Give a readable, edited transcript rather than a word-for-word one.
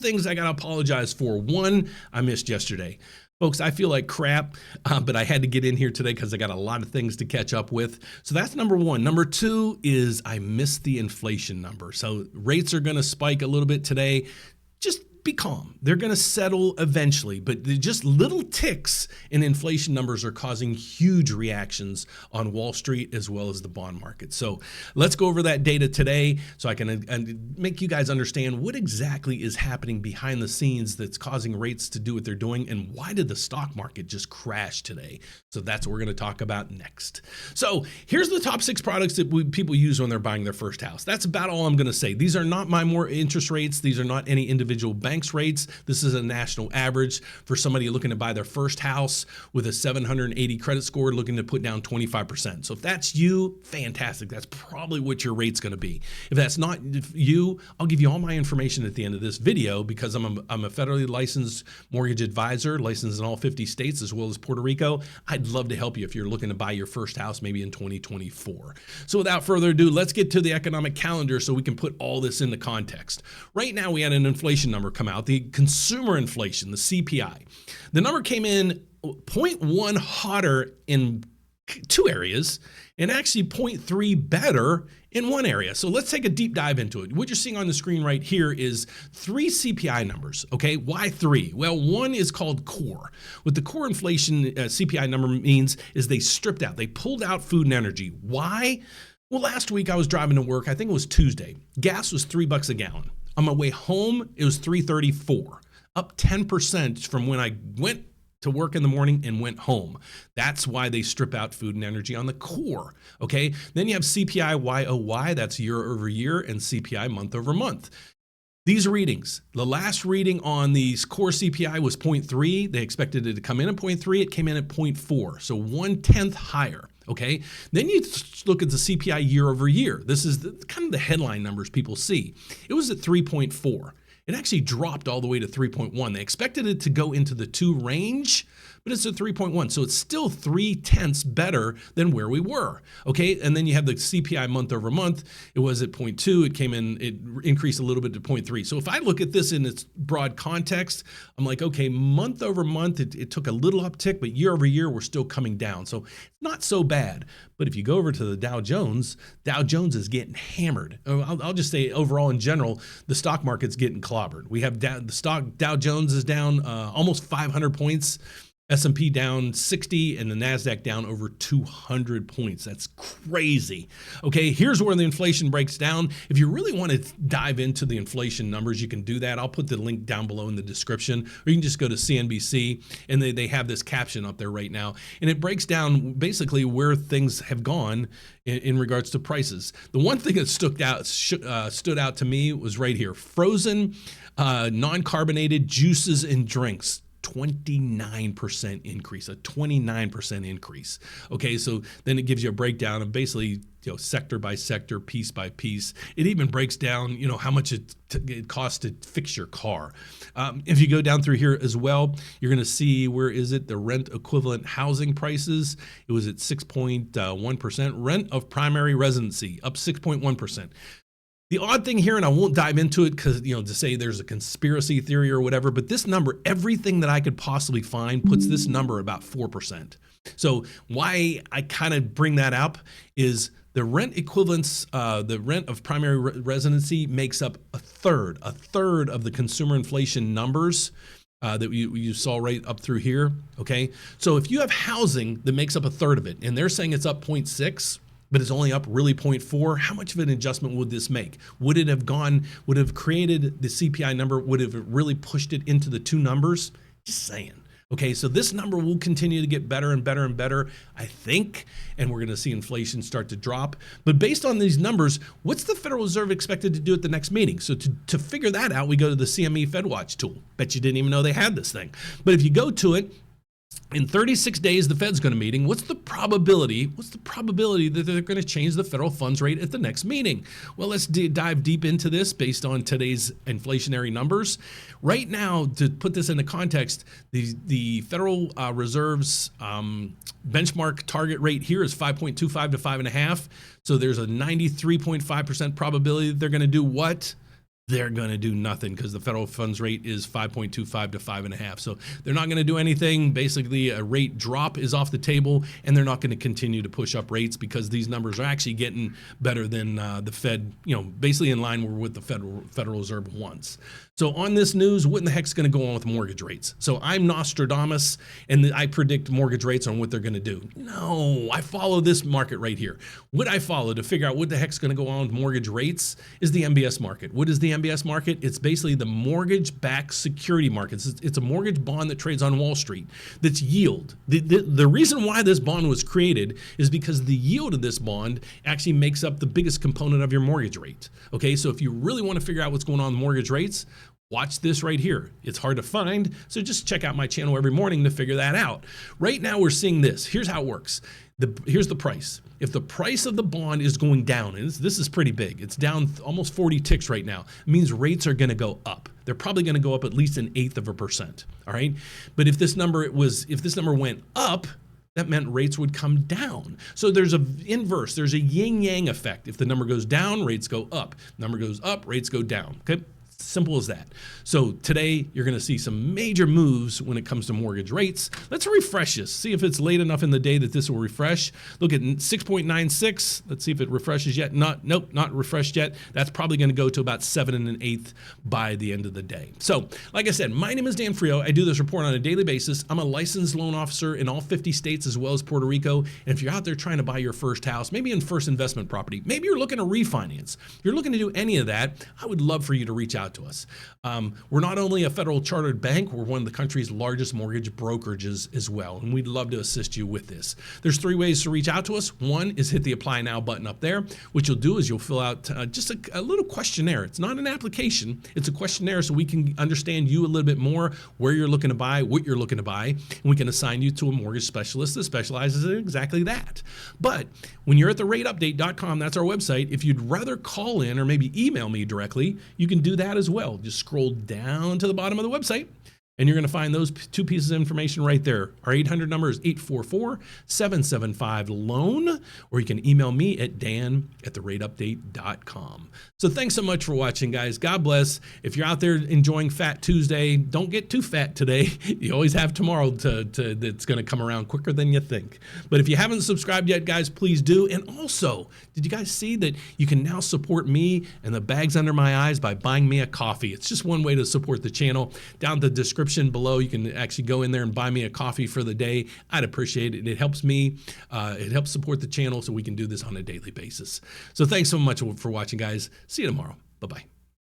things I got to apologize for. One, I missed yesterday. Folks, I feel like crap, but I had to get in here today because I got a lot of things to catch up with. So that's number one. Number two is I missed the inflation number. So rates are going to spike a little bit today. Just be calm. They're going to settle eventually, but just little ticks in inflation numbers are causing huge reactions on Wall Street as well as the bond market. So let's go over that data today so I can make you guys understand what exactly is happening behind the scenes that's causing rates to do what they're doing, and why did the stock market just crash today. So that's what we're going to talk about next. So here's the top 6 products that people use when they're buying their first house. That's about all I'm going to say. These are not my more interest rates. These are not any individual bank's rates. This is a national average for somebody looking to buy their first house with a 780 credit score, looking to put down 25%. So if that's you, fantastic. That's probably what your rate's going to be. If that's not you, I'll give you all my information at the end of this video because I'm a federally licensed mortgage advisor, licensed in all 50 states as well as Puerto Rico. I'd love to help you if you're looking to buy your first house maybe in 2024. So without further ado, let's get to the economic calendar so we can put all this into context. Right now, we had an inflation number come out, the consumer inflation, the CPI. The number came in 0.1 hotter in 2 areas and actually 0.3 better in 1 area. So let's take a deep dive into it. What you're seeing on the screen right here is 3 CPI numbers. Okay, why 3? Well, 1 is called core. What the core inflation CPI number means is they stripped out, they pulled out food and energy. Why? Well, last week I was driving to work. I think it was Tuesday. Gas was $3 a gallon. On my way home, it was $3.34, up 10% from when I went to work in the morning and went home. That's why they strip out food and energy on the core, okay? Then you have CPI YOY, that's year over year, and CPI month over month. These readings, the last reading on the core CPI was 0.3. They expected it to come in at 0.3. It came in at 0.4, so 1/10 higher. Okay, then you look at the CPI year over year. This is kind of the headline numbers people see. It was at 3.4. It actually dropped all the way to 3.1. They expected it to go into the 2 range, but it's at 3.1. So it's still 0.3 better than where we were. Okay, and then you have the CPI month over month. It was at 0.2. It came in, it increased a little bit to 0.3. So if I look at this in its broad context, I'm like, okay, month over month, it took a little uptick, but year over year, we're still coming down. So it's not so bad. But if you go over to the Dow Jones is getting hammered. I'll just say overall in general, the stock market's getting clobbered. We have Dow Jones is down almost 500 points. S&P down 60 and the NASDAQ down over 200 points. That's crazy. Okay, here's where the inflation breaks down. If you really want to dive into the inflation numbers, you can do that. I'll put the link down below in the description, or you can just go to CNBC and they have this caption up there right now. And it breaks down basically where things have gone in regards to prices. The one thing that stood out to me was right here. Frozen, non-carbonated juices and drinks. 29% increase, a 29% increase. Okay, so then it gives you a breakdown of basically, sector by sector, piece by piece. It even breaks down, how much it costs to fix your car. If you go down through here as well, you're going to see, where is it? The rent equivalent housing prices. It was at 6.1%. Rent of primary residency, up 6.1%. The odd thing here, and I won't dive into it because, to say there's a conspiracy theory or whatever, but this number, everything that I could possibly find puts this number about 4%. So why I kind of bring that up is the rent equivalence, the rent of primary residency makes up a third of the consumer inflation numbers that you saw right up through here, okay? So if you have housing that makes up a third of it, and they're saying it's up 0.6, but it's only up really 0.4, how much of an adjustment would this make? Would it have created the CPI number, would have really pushed it into the 2 numbers? Just saying. Okay, so this number will continue to get better and better and better, I think, and we're gonna see inflation start to drop. But based on these numbers, what's the Federal Reserve expected to do at the next meeting? So to figure that out, we go to the CME FedWatch tool. Bet you didn't even know they had this thing. But if you go to it, in 36 days, the Fed's going to meeting. What's the probability that they're going to change the federal funds rate at the next meeting? Well, let's dive deep into this based on today's inflationary numbers. Right now, to put this into context, the Federal Reserve's benchmark target rate here is 5.25 to 5.5. So there's a 93.5% probability that they're going to do what? they're going to do nothing because the federal funds rate is 5.25 to 5.5. So they're not going to do anything. Basically, a rate drop is off the table, and they're not going to continue to push up rates because these numbers are actually getting better than the Fed, basically in line with the Federal Reserve wants. So on this news, what in the heck's going to go on with mortgage rates? So I'm Nostradamus, and I predict mortgage rates on what they're going to do. No, I follow this market right here. What I follow to figure out what the heck's going to go on with mortgage rates is the MBS market. What is the MBS market? It's basically the mortgage-backed security market. It's a mortgage bond that trades on Wall Street that's yield. The reason why this bond was created is because the yield of this bond actually makes up the biggest component of your mortgage rate. Okay, so if you really want to figure out what's going on with mortgage rates, watch this right here. It's hard to find, so just check out my channel every morning to figure that out. Right now we're seeing this. Here's how it works. Here's the price. If the price of the bond is going down, and this is pretty big, it's down almost 40 ticks right now, it means rates are going to go up. They're probably going to go up at least 1/8%. All right, but if this number went up, that meant rates would come down. So there's an inverse, there's a yin-yang effect. If the number goes down, rates go up. Number goes up, rates go down. Okay. Simple as that. So today you're going to see some major moves when it comes to mortgage rates. Let's refresh this. See if it's late enough in the day that this will refresh. Look at 6.96. Let's see if it refreshes yet. Nope, not refreshed yet. That's probably going to go to about 7 1/8 by the end of the day. So, like I said, my name is Dan Frio. I do this report on a daily basis. I'm a licensed loan officer in all 50 states as well as Puerto Rico. And if you're out there trying to buy your first house, maybe in first investment property, maybe you're looking to refinance, you're looking to do any of that, I would love for you to reach out to us. We're not only a federal chartered bank, we're one of the country's largest mortgage brokerages as well, and we'd love to assist you with this. There's 3 ways to reach out to us. One is hit the Apply Now button up there. What you'll do is you'll fill out just a little questionnaire. It's not an application, it's a questionnaire so we can understand you a little bit more, where you're looking to buy, what you're looking to buy, and we can assign you to a mortgage specialist that specializes in exactly that. But when you're at the rateupdate.com, that's our website, if you'd rather call in or maybe email me directly, you can do that as well. Just scroll down to the bottom of the website and you're going to find those 2 pieces of information right there. Our 800 number is 844-775-LOAN, or you can email me at dan@therateupdate.com. So thanks so much for watching, guys. God bless. If you're out there enjoying Fat Tuesday, don't get too fat today. You always have tomorrow that's going to come around quicker than you think. But if you haven't subscribed yet, guys, please do. And also, did you guys see that you can now support me and the bags under my eyes by buying me a coffee? It's just one way to support the channel. Down in the description below, you can actually go in there and buy me a coffee for the day. I'd appreciate it. It helps me. It helps support the channel so we can do this on a daily basis. So thanks so much for watching, guys. See you tomorrow. Bye-bye.